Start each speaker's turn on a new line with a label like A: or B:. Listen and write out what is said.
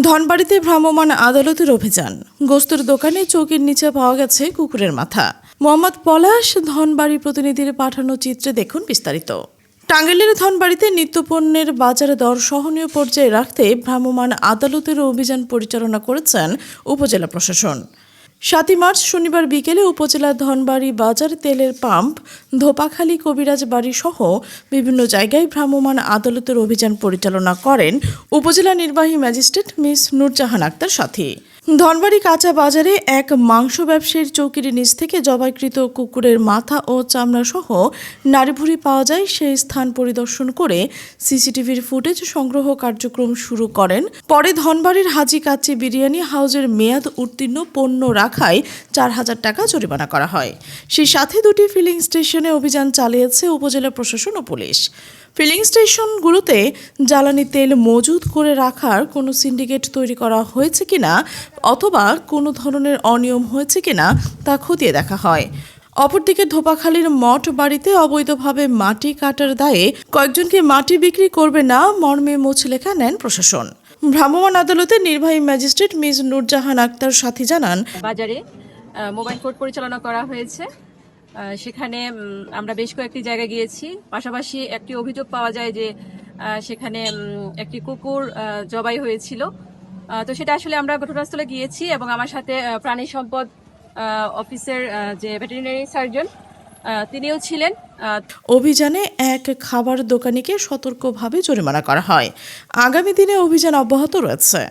A: ধনবাড়িতে ভ্রাম্যমাণ আদালতের অভিযান। গোস্তের দোকানে চৌকির নিচে পাওয়া গেছে কুকুরের মাথা। মোহাম্মদ পলাশ, ধনবাড়ি প্রতিনিধির পাঠানো চিত্রে দেখুন বিস্তারিত। টাঙ্গাইলের ধনবাড়িতে নিত্যপণ্যের বাজারে দর সহনীয় পর্যায়ে রাখতে ভ্রাম্যমাণ আদালতের অভিযান পরিচালনা করেছেন উপজেলা প্রশাসন। 7 মার্চ শনিবার বিকেলে উপজেলার ধনবাড়ি বাজার, তেলের পাম্প, ধোপাখালী, কবিরাজ বাড়ি সহ বিভিন্ন জায়গায় ভ্রাম্যমাণ আদালতের অভিযান পরিচালনা করেন উপজেলা নির্বাহী ম্যাজিস্ট্রেট মিস নুরজাহান আক্তার সাথী। ধনবাড়ি কাঁচা বাজারে এক মাংস ব্যবসায়ীর চৌকির নিচ থেকে জবাইকৃত কুকুরের মাথা ও চামড়া সহ নাড়িভুড়ি পাওয়া যায়। সেই স্থান পরিদর্শন করে সিসিটিভির ফুটেজ সংগ্রহ কার্যক্রম শুরু করেন। পরে ধনবাড়ির হাজি কাচ্চি বিরিয়ানি হাউজের মেয়াদ উত্তীর্ণ পণ্য রাখায় 4,000 টাকা জরিমানা করা হয়। সেই সাথে 2টি ফিলিং স্টেশনে অভিযান চালিয়েছে উপজেলা প্রশাসন ও পুলিশ। ফিলিং স্টেশনগুলোতে জ্বালানি তেল মজুত করে রাখার কোনো সিন্ডিকেট তৈরি করা হয়েছে কিনা অথবা কোনো ধরনের অনিয়ম হয়েছে কিনা তা খতিয়ে দেখা হয়। অপরদিকে ধোপাখালীর মঠ বাড়িতে অবৈধভাবে মাটি কাটার দায়ে কয়েকজনকে মাটি বিক্রি করবে না মর্মে মুচলেখা নেন প্রশাসন। ভ্রাম্যমাণ আদালতের নির্বাহী ম্যাজিস্ট্রেট মিস নুরজাহান আক্তার সাথী জানান,
B: বাজারে মোবাইল কোর্ট পরিচালনা করা হয়েছে। সেখানে আমরা বেশ কয়েকটি জায়গায় গিয়েছি। পাশাপাশি একটি অভিযোগ পাওয়া যায় যে সেখানে একটি কুকুর জবাই হয়েছিল। তো সেটা আসলে আমরা ঘটনাস্থলে গিয়েছি এবং আমার সাথে প্রাণী সম্পদ অফিসের যে ভেটেরিনারি সার্জন তিনিও ছিলেন।
A: অভিযানে এক খাবার দোকানিকে সতর্কভাবে জরিমানা করা হয়। আগামী দিনে অভিযান অব্যাহত রয়েছে।